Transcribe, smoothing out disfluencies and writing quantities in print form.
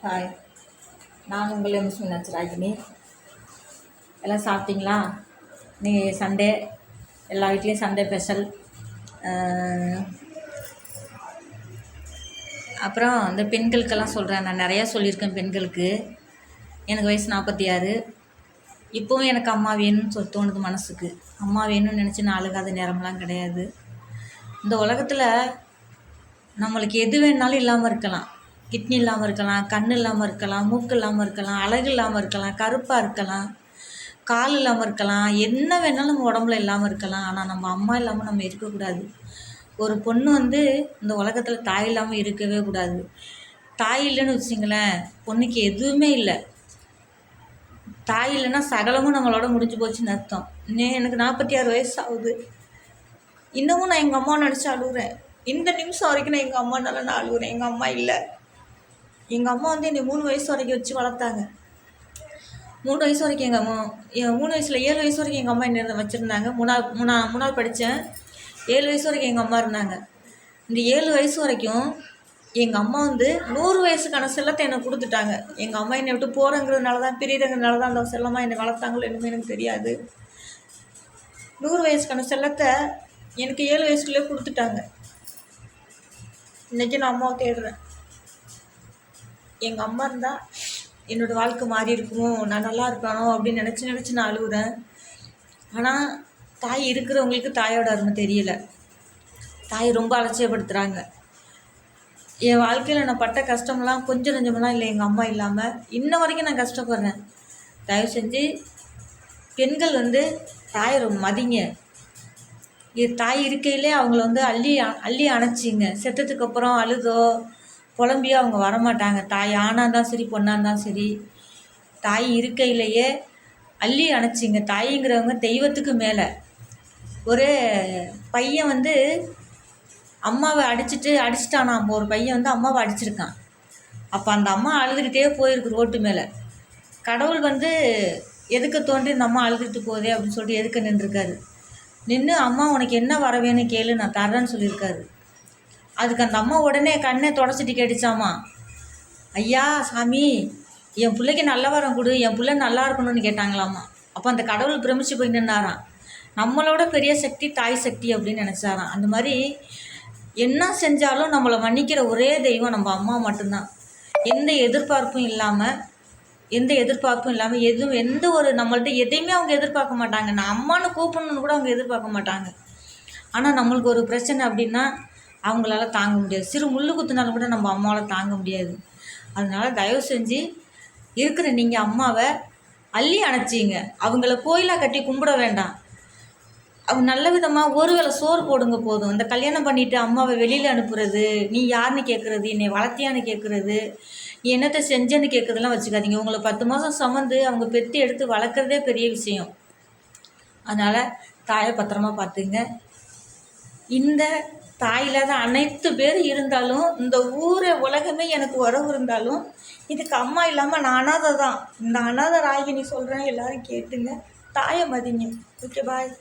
Hi, நான் உங்கள் MS Meenakshi Ragini. எல்லாம் சாப்பிட்டீங்களா? இன்றைக்கி சண்டே, எல்லா வீட்லேயும் சண்டே ஸ்பெஷல். அப்புறம் இந்த பெண்களுக்கெல்லாம் சொல்கிறேன், நான் நிறையா சொல்லியிருக்கேன் பெண்களுக்கு. எனக்கு வயசு 46. இப்போவும் எனக்கு அம்மா வேணும்னு தோணுது மனசுக்கு. அம்மா வேணும்னு நினச்சி நான் அழுகாத நேரம்லாம் கிடையாது. இந்த உலகத்தில் நம்மளுக்கு எது வேணுனாலும் இல்லாமல் இருக்கலாம். கிட்னி இல்லாமல் இருக்கலாம், கண் இல்லாமல் இருக்கலாம், மூக்கு இல்லாமல் இருக்கலாம், அழகு இல்லாமல் இருக்கலாம், கருப்பாக இருக்கலாம், கால் இல்லாமல் இருக்கலாம், என்ன வேணாலும் நம்ம உடம்புல இல்லாமல் இருக்கலாம். ஆனால் நம்ம அம்மா இல்லாமல் நம்ம இருக்கக்கூடாது. ஒரு பொண்ணு இந்த உலகத்தில் தாய் இல்லாமல் இருக்கவே கூடாது. தாய் இல்லைன்னு வச்சிங்களேன், பொண்ணுக்கு எதுவுமே இல்லை. தாய் இல்லைன்னா சகலமும் நம்மளோட முடிஞ்சு போச்சுன்னு அர்த்தம். எனக்கு 46 வயசு ஆகுது. இன்னமும் நான் எங்கள் அம்மா நினச்சி அழுகுறேன். இந்த நிமிஷம் வரைக்கும் நான் எங்கள் அம்மானால நான் அழுகுறேன். எங்கள் அம்மா இல்லை. எங்கள் அம்மா என்னை 3 வயசு வரைக்கும் வச்சு வளர்த்தாங்க. 3 வயசு வரைக்கும் எங்கள் அம்மா 3 வயசில் 7 வயசு வரைக்கும் எங்கள் அம்மா என்ன வச்சுருந்தாங்க. மூணாவது படித்தேன். 7 வயசு வரைக்கும் எங்கள் அம்மா இருந்தாங்க. இந்த 7 வயசு வரைக்கும் எங்கள் அம்மா 100 வயசுக்கான செல்லத்தை என்னை கொடுத்துட்டாங்க. எங்கள் அம்மா என்னை விட்டு போகிறங்கிறதுனால தான், பிரிகிறதுனால தான் அந்த செல்லமாக என்னை வளர்த்தாங்களோ என்னமோ எனக்கு தெரியாது. 100 வயசுக்கான செல்லத்தை எனக்கு 7 வயசுக்குள்ளே கொடுத்துட்டாங்க. இன்றைக்கி நான் அம்மாவை தேடுறேன். எங்கள் அம்மா இருந்தால் என்னோடய வாழ்க்கை மாறி இருக்குமோ, நான் நல்லா இருப்பானோ அப்படின்னு நினச்சி நான் அழுகுறேன். ஆனால் தாய் இருக்கிறவங்களுக்கு தாயோட அருமை தெரியல. தாய் ரொம்ப அலட்சியப்படுத்துகிறாங்க. என் வாழ்க்கையில் நான் பட்ட கஷ்டமெல்லாம் கொஞ்சம் நஞ்சமெல்லாம் இல்லை எங்கள் அம்மா இல்லாமல். இன்ன வரைக்கும் நான் கஷ்டப்படுறேன். தயவு செஞ்சு பெண்கள் தாயை ரொம்ப மதிங்க. தாய் இருக்கையிலே அவங்கள அள்ளி அணைச்சிங்க. செத்ததுக்கப்புறம் அழுதோ புலம்பியோ அவங்க வரமாட்டாங்க. தாய் ஆணாக இருந்தாலும் சரி, பொண்ணாக இருந்தாலும் சரி, தாய் இருக்கையிலேயே அள்ளி அணைச்சிங்க. தாய்ங்கிறவங்க தெய்வத்துக்கு மேலே. ஒரு பையன் அம்மாவை அடிச்சிட்டானா. ஒரு பையன் அம்மாவை அடிச்சிருக்கான். அப்போ அந்த அம்மா அழுதுகிட்டே போயிருக்கு ரோட்டு மேலே. கடவுள் எதுக்கு தோன்றி இந்த அம்மா அழுதுகிட்டு போதே அப்படின்னு சொல்லிட்டு எதுக்கு நின்றுருக்காரு. நின்று அம்மா உனக்கு என்ன வர வேணும் கேளு, நான் தர்றேன்னு சொல்லியிருக்காரு. அதுக்கு அந்த அம்மா உடனே கண்ணை தொடச்சிட்டு கேட்டுச்சாமா, ஐயா சாமி என் பிள்ளைக்கு நல்ல வரம் கொடு, என் பிள்ளை நல்லா இருக்கணும்னு கேட்டாங்களாம்மா. அப்போ அந்த கடவுள் பிரமிச்சு போய் நின்னாராம். நம்மளோட பெரிய சக்தி தாய் சக்தி அப்படின்னு நினச்சாராம். அந்த மாதிரி என்ன செஞ்சாலும் நம்மளை மன்னிக்கிற ஒரே தெய்வம் நம்ம அம்மா மட்டும்தான். எந்த எதிர்பார்ப்பும் இல்லாமல் எந்த ஒரு நம்மள்ட்ட எதையுமே அவங்க எதிர்பார்க்க மாட்டாங்க. நான் அம்மானு கூப்பிடணுன்னு கூட அவங்க எதிர்பார்க்க மாட்டாங்க. ஆனால் நம்மளுக்கு ஒரு பிரச்சனை அப்படின்னா அவங்களால தாங்க முடியாது. சிறு முள்ளு குத்துனாலும் கூட நம்ம அம்மாவால் தாங்க முடியாது. அதனால் தயவு செஞ்சு இருக்கிற நீங்கள் அம்மாவை அள்ளி அணைச்சிங்க. அவங்கள கோயிலாக கட்டி கும்பிட வேண்டாம். அவங்க நல்ல விதமாக ஒரு வேளை சோறு போடுங்க போதும். இந்த கல்யாணம் பண்ணிவிட்டு அம்மாவை வெளியில் அனுப்புறது, நீ யாருன்னு கேட்குறது, என்னை வளர்த்தியான்னு கேட்குறது, நீ என்னத்தை செஞ்சேன்னு கேட்குறதெல்லாம் வச்சுக்காதீங்க. உங்களை 10 மாதம் சுமந்து அவங்க பெற்று எடுத்து வளர்க்குறதே பெரிய விஷயம். அதனால் தாயை பத்திரமா பார்த்துங்க. இந்த தாயில்லாத அனைத்து பேர் இருந்தாலும், இந்த ஊரை உலகமே எனக்கு உறவு இருந்தாலும், இதுக்கு அம்மா இல்லாமல் நான் அனாதை தான். இந்த அனாதை ராகினி சொல்கிறேன், எல்லோரும் கேட்டுங்க. தாயை மதிங்க. ஓகே, பாய்.